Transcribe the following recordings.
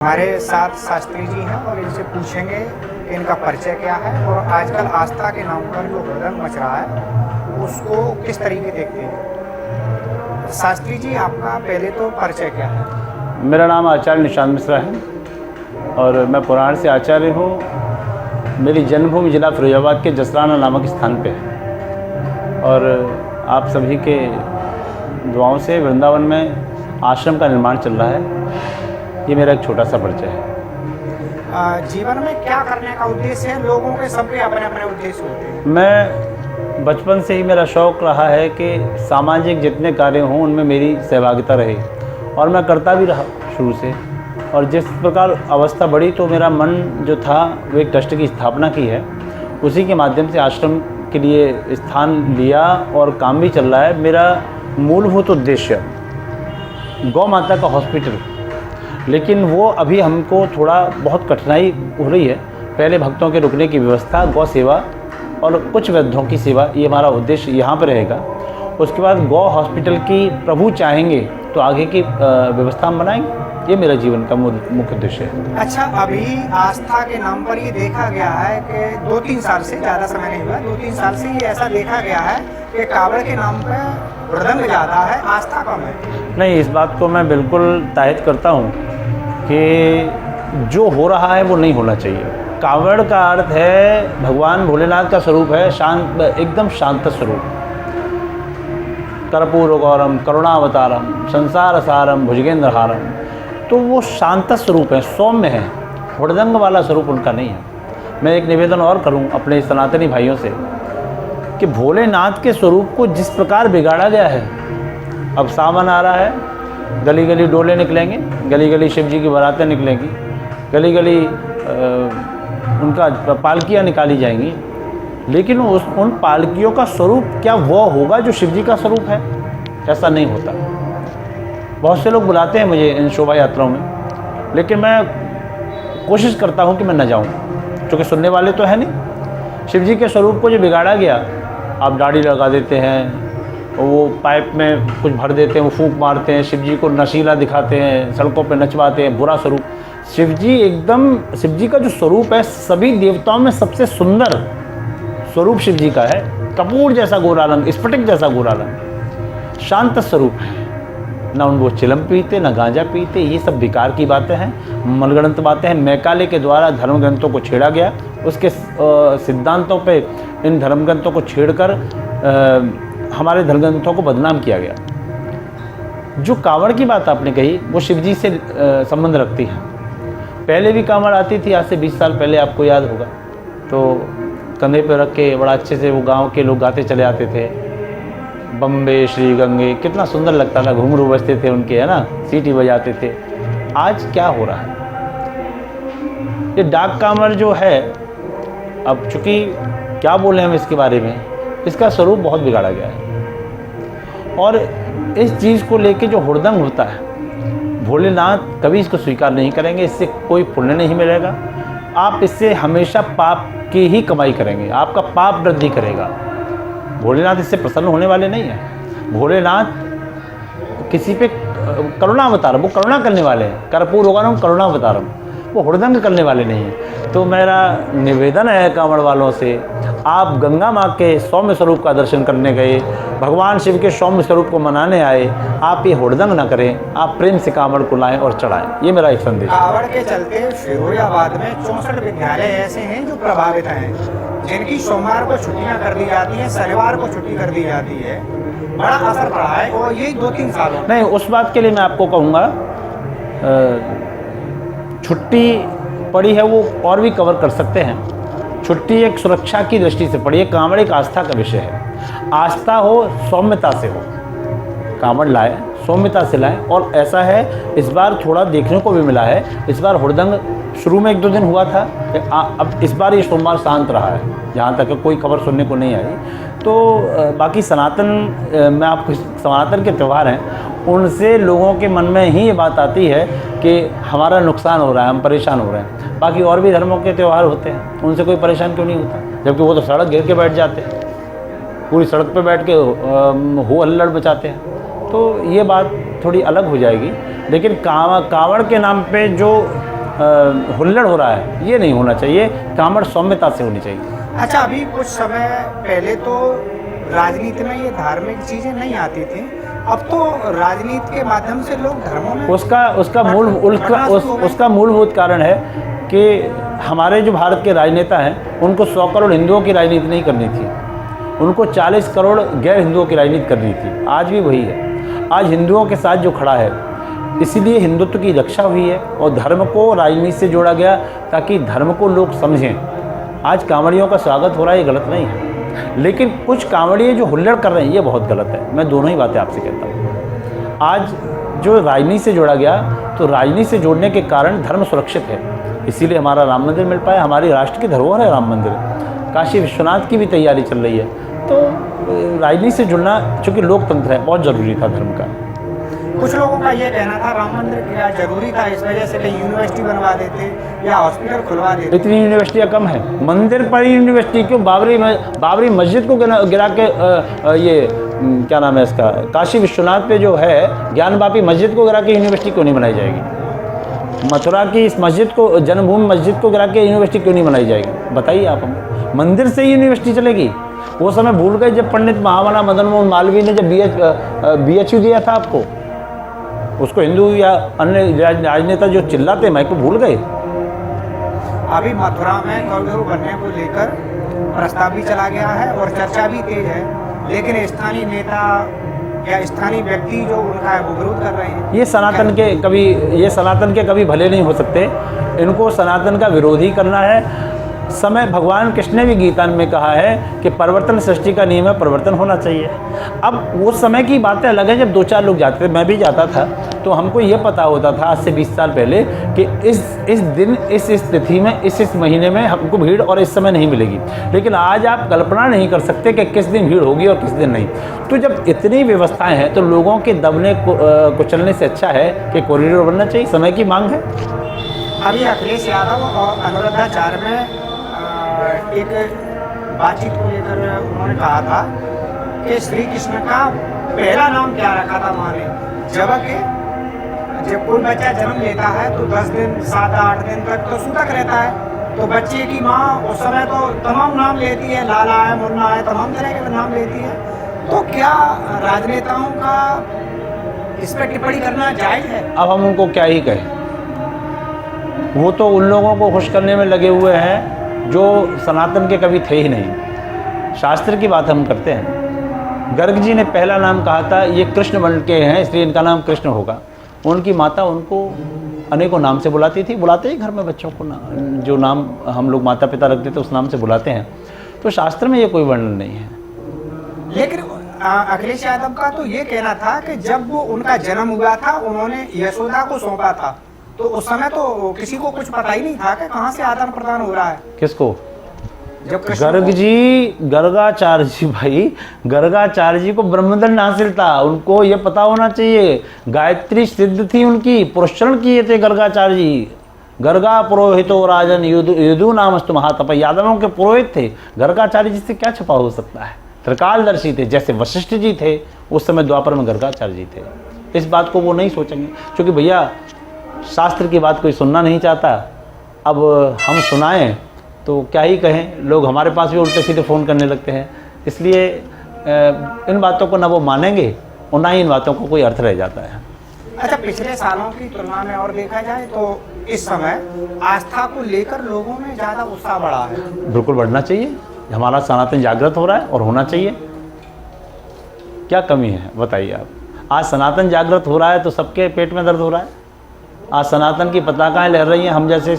हमारे साथ शास्त्री जी हैं और इनसे पूछेंगे कि इनका परिचय क्या है और आजकल आस्था के नाम पर जो हुड़दंग मच रहा है उसको किस तरीके देखते हैं। शास्त्री जी, आपका पहले तो परिचय क्या है? मेरा नाम आचार्य निशांत मिश्रा है और मैं पुराण से आचार्य हूँ। मेरी जन्मभूमि जिला फिरोजाबाद के जसराना नामक स्थान पे है और आप सभी के दुआओं से वृंदावन में आश्रम का निर्माण चल रहा है। ये मेरा एक छोटा सा परिचय है। जीवन में क्या करने का उद्देश्य है? लोगों के सबके अपने अपने उद्देश्य होते हैं। मैं बचपन से ही मेरा शौक़ रहा है कि सामाजिक जितने कार्य हों उनमें मेरी सहभागिता रहे और मैं करता भी रहा शुरू से। और जिस प्रकार अवस्था बढ़ी तो मेरा मन जो था वो एक ट्रस्ट की स्थापना की है, उसी के माध्यम से आश्रम के लिए स्थान लिया और काम भी चल रहा है। मेरा मूलभूत उद्देश्य गौ माता का हॉस्पिटल, लेकिन वो अभी हमको थोड़ा बहुत कठिनाई हो रही है। पहले भक्तों के रुकने की व्यवस्था, गौ सेवा और कुछ वृद्धों की सेवा, ये हमारा उद्देश्य यहाँ पर रहेगा। उसके बाद गौ हॉस्पिटल की प्रभु चाहेंगे तो आगे की व्यवस्था हम बनाएंगे। ये मेरा जीवन का मुख्य उद्देश्य है। अच्छा, अभी आस्था के नाम पर ये देखा गया है कि 2-3 साल से, ज़्यादा समय नहीं हुआ, 2-3 साल से ये ऐसा देखा गया है कि कावड़ के नाम पर हुड़दंग ज़्यादा है, आस्था कम है। नहीं, इस बात को मैं बिल्कुल तायद करता हूँ कि जो हो रहा है वो नहीं होना चाहिए। कावड़ का अर्थ है भगवान भोलेनाथ का स्वरूप है, शांत, एकदम शांत स्वरूप। कर्पूर गौरम करुणावतारम संसार सारम भुजगेंद्रहारम, तो वो शांत स्वरूप है, सौम्य है। हुड़दंग वाला स्वरूप उनका नहीं है। मैं एक निवेदन और करूं अपने सनातनी भाइयों से कि भोलेनाथ के स्वरूप को जिस प्रकार बिगाड़ा गया है, अब सावन आ रहा है, गली गली डोले निकलेंगे, गली गली शिव जी की बारातें निकलेंगी, गली गली उनका पालकियाँ निकाली जाएंगी, लेकिन उन पालकियों का स्वरूप क्या वो होगा जो शिव जी का स्वरूप है? ऐसा नहीं होता। बहुत से लोग बुलाते हैं मुझे इन शोभा यात्राओं में, लेकिन मैं कोशिश करता हूं कि मैं न जाऊं, क्योंकि सुनने वाले तो है नहीं। शिव जी के स्वरूप को जो बिगाड़ा गया, आप दाढ़ी लगा देते हैं, वो पाइप में कुछ भर देते हैं, वो फूंक मारते हैं, शिव जी को नशीला दिखाते हैं, सड़कों पे नचवाते हैं, बुरा स्वरूप। शिव जी का जो स्वरूप है, सभी देवताओं में सबसे सुंदर स्वरूप शिव जी का है। कपूर जैसा गोरा रंग, स्फटिक जैसा गोरा रंग, शांत स्वरूप है। ना वो चिलम पीते, ना गांजा पीते। ये सब बेकार की बातें हैं, मनगढ़ंत बातें हैं। मैकाले के द्वारा धर्म ग्रंथों को छेड़ा गया, उसके सिद्धांतों पे इन धर्म ग्रंथों को छेड़कर हमारे धर्म ग्रंथों को बदनाम किया गया। जो कांवड़ की बात आपने कही वो शिव जी से संबंध रखती है। पहले भी कांवड़ आती थी, आज से 20 साल पहले, आपको याद होगा, तो कंधे पे रख के बड़ा अच्छे से वो गांव के लोग गाते चले आते थे, बम्बे श्री गंगे, कितना सुंदर लगता था। घुंघरू बजते थे उनके, है ना, सीटी बजाते थे। आज क्या हो रहा है? ये डाक कांवड़ जो है, अब चूँकि क्या बोले हम इसके बारे में, इसका स्वरूप बहुत बिगाड़ा गया है। और इस चीज़ को लेके जो हुड़दंग होता है, भोलेनाथ कभी इसको स्वीकार नहीं करेंगे। इससे कोई पुण्य नहीं मिलेगा। आप इससे हमेशा पाप की ही कमाई करेंगे, आपका पाप वृद्धि करेगा। भोलेनाथ इससे प्रसन्न होने वाले नहीं हैं। भोलेनाथ किसी पे करुणावतारम, वो करुणा करने वाले हैं। कर्पूर गौरम करुणावतारम, वो हुड़दंग करने वाले नहीं हैं। तो मेरा निवेदन है कांवड़ वालों से, आप गंगा माँ के सौम्य स्वरूप का दर्शन करने गए, भगवान शिव के सौम्य स्वरूप को मनाने आए, आप ये हुड़दंग ना करें, आप प्रेम से कांवड़ को लाएं और चढ़ाएं। ये मेरा एक संदेश है। कांवड़ के चलते फिरोजाबाद में 64 विद्यालय ऐसे हैं जो प्रभावित हैं, जिनकी सोमवार को छुट्टियां कर दी जाती हैं, शनिवार को छुट्टी कर दी जाती है। बड़ा असर पड़ा है और यही 2-3 सालों। नहीं, उस बात के लिए मैं आपको कहूँगा, छुट्टी पड़ी है वो और भी कवर कर सकते हैं। छुट्टी एक सुरक्षा की दृष्टि से पड़ी है। कांवड़ एक आस्था का विषय है। आस्था हो, सौम्यता से हो। कांवड़ लाए, सौम्यता से लाए। और ऐसा है, इस बार थोड़ा देखने को भी मिला है। इस बार हुड़दंग शुरू में 1-2 दिन हुआ था, अब इस बार ये सोमवार शांत रहा है, जहाँ तक कोई खबर सुनने को नहीं आई। तो बाकी सनातन में आपको सनातन के त्यौहार हैं, उनसे लोगों के मन में ही ये बात आती है कि हमारा नुकसान हो रहा है, हम परेशान हो रहे हैं। बाकी और भी धर्मों के त्यौहार होते हैं, उनसे कोई परेशान क्यों नहीं होता? जबकि वो तो सड़क घेर के बैठ जाते हैं, पूरी सड़क पे बैठ के हो हल्लड़ बचाते हैं। तो ये बात थोड़ी अलग हो जाएगी। लेकिन कांवड़ के नाम पे जो हुल्लड़ हो रहा है, ये नहीं होना चाहिए। कामड़ सौम्यता से होनी चाहिए। अच्छा, अभी कुछ समय पहले तो राजनीति में ये धार्मिक चीजें नहीं आती थी, अब तो राजनीति के माध्यम से लोग धर्मों में उसका मूलभूत कारण है कि हमारे जो भारत के राजनेता हैं उनको 100 करोड़ हिंदुओं की राजनीति नहीं करनी थी, उनको 40 करोड़ गैर हिंदुओं की राजनीति करनी थी। आज भी वही है। आज हिंदुओं के साथ जो खड़ा है, इसीलिए हिंदुत्व की रक्षा हुई है और धर्म को राजनीति से जोड़ा गया ताकि धर्म को लोग समझें। आज कांवड़ियों का स्वागत हो रहा है, ये गलत नहीं है, लेकिन कुछ कांवड़िए जो हुल्लड़ कर रहे हैं ये बहुत गलत है। मैं दोनों ही बातें आपसे कहता हूँ। आज जो राजनीति से जोड़ा गया, तो राजनीति से जोड़ने के कारण धर्म सुरक्षित है, इसीलिए हमारा राम मंदिर मिल पाया। हमारी राष्ट्र की धरोहर है राम मंदिर। काशी विश्वनाथ की भी तैयारी चल रही है। तो राजनीति से जुड़ना चूँकि लोकतंत्र है, बहुत ज़रूरी था धर्म का। कुछ लोगों का ये कहना था राम मंदिर क्या जरूरी था, इस वजह से कहीं यूनिवर्सिटी बनवा देते या हॉस्पिटल खुलवा देते। इतनी यूनिवर्सिटियाँ कम है, मंदिर पर ही यूनिवर्सिटी क्यों? बाबरी मस्जिद को गिरा के ये क्या नाम है इसका, काशी विश्वनाथ पे जो है ज्ञानवापी मस्जिद को गिरा के यूनिवर्सिटी क्यों नहीं बनाई जाएगी? मथुरा की इस मस्जिद को, जन्मभूमि मस्जिद को गिरा के यूनिवर्सिटी क्यों नहीं बनाई जाएगी? बताइए आप हमको। मंदिर से ही यूनिवर्सिटी चलेगी। वो समय भूल गए जब पंडित महामना मदन मोहन मालवीय ने जब BHU दिया था आपको, उसको हिंदू या अन्य राजनेता जो चिल्लाते मैं को भूल गए। अभी मथुरा में कॉरिडोर बनने को लेकर प्रस्ताव भी चला गया है और चर्चा भी तेज है, लेकिन स्थानीय नेता या स्थानीय व्यक्ति जो उनका है वो विरोध कर रहे हैं। ये सनातन के कभी भले नहीं हो सकते, इनको सनातन का विरोध ही करना है। समय भगवान कृष्ण ने भी गीता में कहा है कि परिवर्तन सृष्टि का नियम है, परिवर्तन होना चाहिए। अब वो समय की बातें अलग है जब 2-4 लोग जाते थे, मैं भी जाता था, तो हमको ये पता होता था आज से 20 साल पहले कि इस दिन इस तिथि में इस महीने में हमको भीड़ और इस समय नहीं मिलेगी। लेकिन आज आप कल्पना नहीं कर सकते कि किस दिन भीड़ होगी और किस दिन नहीं। तो जब इतनी व्यवस्थाएं हैं तो लोगों के दबने कुचलने से अच्छा है कि कॉरिडोर बनना चाहिए, समय की मांग है। अभी अखिलेश यादव और अनुराधाचार्य में एक बातचीत को लेकर उन्होंने कहा था कि श्री कृष्ण का पहला नाम क्या रखा था माँ ने, जब कोई बच्चा जन्म लेता है तो 10 दिन 7-8 दिन तक तो सूतक रहता है, तो बच्चे की माँ उस समय तो तमाम नाम लेती है, लाला है, मुन्ना है, तमाम तरह के नाम लेती है। तो क्या राजनेताओं का इस पर टिप्पणी करना जायज है? अब हम उनको क्या ही कहें, वो तो उन लोगों को खुश करने में लगे हुए हैं जो सनातन के कभी थे ही नहीं। शास्त्र की बात हम करते हैं। गर्ग जी ने पहला नाम कहा था, ये कृष्ण वर्ण के हैं इसलिए इनका नाम कृष्ण होगा। उनकी माता उनको अनेकों नाम से बुलाती थी, बुलाते ही घर में बच्चों को जो नाम हम लोग माता पिता रखते थे उस नाम से बुलाते हैं। तो शास्त्र में ये कोई वर्णन नहीं है। लेकिन अखिलेश यादव का तो ये कहना था कि जब वो उनका जन्म हुआ था उन्होंने यशोदा को सौंपा था, तो उस समय तो किसी को कुछ पता ही नहीं था कि कहाँ से आदान प्रदान हो रहा है। किसको? जब गर्गाचार्य जी भाई, गर्गाचार्य जी को ब्रह्मदंड हासिल था, उनको ये पता होना चाहिए। गायत्री सिद्ध थी उनकी, पुरस्चरण किए थे गर्गाचार्य जी। गर्गा पुरोहितो राजन यदु नामस्तु महातप, यादवों के पुरोहित थे। गर्गाचार्य जी से क्या छुपा हो सकता है? त्रिकालदर्शी थे, जैसे वशिष्ठ जी थे उस समय द्वापर में गर्गाचार्य जी थे। इस बात को वो नहीं सोचेंगे, क्योंकि भैया शास्त्र की बात कोई सुनना नहीं चाहता। अब हम सुनाएं तो क्या ही कहें, लोग हमारे पास भी उल्टे सीधे फ़ोन करने लगते हैं। इसलिए इन बातों को ना वो मानेंगे और ना ही इन बातों को कोई अर्थ रह जाता है। अच्छा, पिछले सालों की तुलना में और देखा जाए तो इस समय आस्था को लेकर लोगों में ज़्यादा उत्साह बढ़ा है। बिल्कुल बढ़ना चाहिए। हमारा सनातन जागृत हो रहा है और होना चाहिए। क्या कमी है बताइए आप? आज सनातन जागृत हो रहा है तो सबके पेट में दर्द हो रहा है। आज सनातन की पताकाएं लहर रही हैं, हम जैसे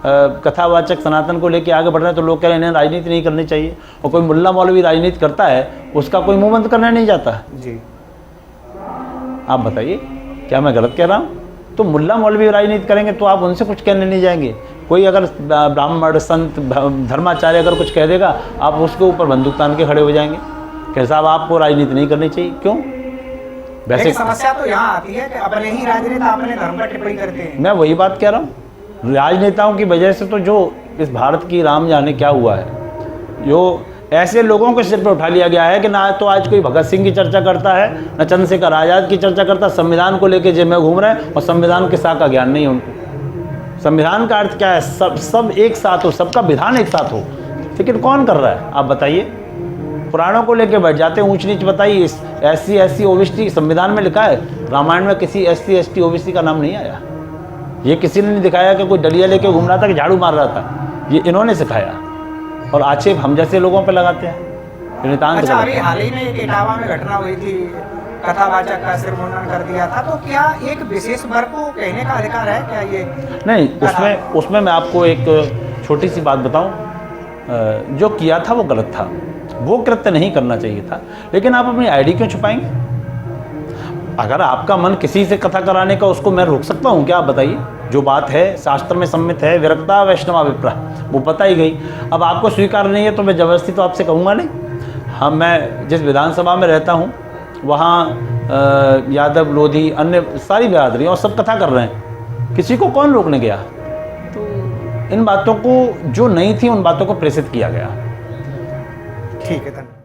कथावाचक सनातन को लेकर आगे बढ़ रहे हैं, तो लोग कह रहे हैं इन्हें राजनीति नहीं करनी चाहिए। और कोई मुल्ला मौलवी राजनीति करता है, उसका कोई मुंह बंद करने नहीं जाता जी। आप बताइए, क्या मैं गलत कह रहा हूँ? तो मुल्ला मौलवी राजनीति करेंगे तो आप उनसे कुछ कहने नहीं जाएंगे। कोई अगर ब्राह्मण संत धर्माचार्य अगर कुछ कह देगा, आप उसके ऊपर बंदूक तान के खड़े हो जाएंगे कि साहब आपको राजनीति नहीं करनी चाहिए। क्यों? वैसे समस्या तो यहाँ आती है कि अपने ही राजनेता अपने धर्म पर टिप्पणी करते हैं। मैं वही बात कह रहा हूँ, राजनेताओं की वजह से तो जो इस भारत की राम जाने क्या हुआ है, जो ऐसे लोगों को सिर पर उठा लिया गया है कि ना तो आज कोई भगत सिंह की चर्चा करता है, ना चंद्रशेखर आज़ाद की चर्चा करता, संविधान को लेकर जेब में घूम रहे हैं और संविधान के साथ का ज्ञान नहीं है उनको। संविधान का अर्थ क्या है? सब एक साथ हो, सबका विधान एक साथ हो। लेकिन कौन कर रहा है आप बताइए? पुराणों को लेके बैठ जाते हैं, ऊंच नीच बताइए। SC OBC संविधान में लिखा है, रामायण में किसी SC ST OBC का नाम नहीं आया। ये किसी ने नहीं दिखाया कि कोई डलिया लेके घूम रहा था कि झाड़ू मार रहा था। ये इन्होंने सिखाया और आक्षेप हम जैसे लोगों पे लगाते हैं। नितांत अच्छा, गलत अभी है। हाल ही में एक इटावा में घटना हुई थी, कथावाचक का सिर मुंडन कर दिया था, तो क्या एक विशेष वर्ग को कहने का अधिकार है क्या ये? नहीं, उसमें मैं आपको एक छोटी सी बात बताऊं, जो किया था वो गलत था, वो कृत्य नहीं करना चाहिए था। लेकिन आप अपनी आईडी क्यों छुपाएंगे? अगर आपका मन किसी से कथा कराने का, उसको मैं रोक सकता हूँ क्या? आप बताइए। जो बात है शास्त्र में सम्मित है, विरक्ता वैष्णवा विप्रा, वो पता ही गई। अब आपको स्वीकार नहीं है तो मैं जबरदस्ती तो आपसे कहूँगा नहीं। हाँ, मैं जिस विधानसभा में रहता हूँ वहाँ यादव, लोधी, अन्य सारी बिरादरी और सब कथा कर रहे हैं, किसी को कौन रोकने गया? तो इन बातों को जो नहीं थी उन बातों को प्रेषित किया गया। ठीक है, धन्यवाद।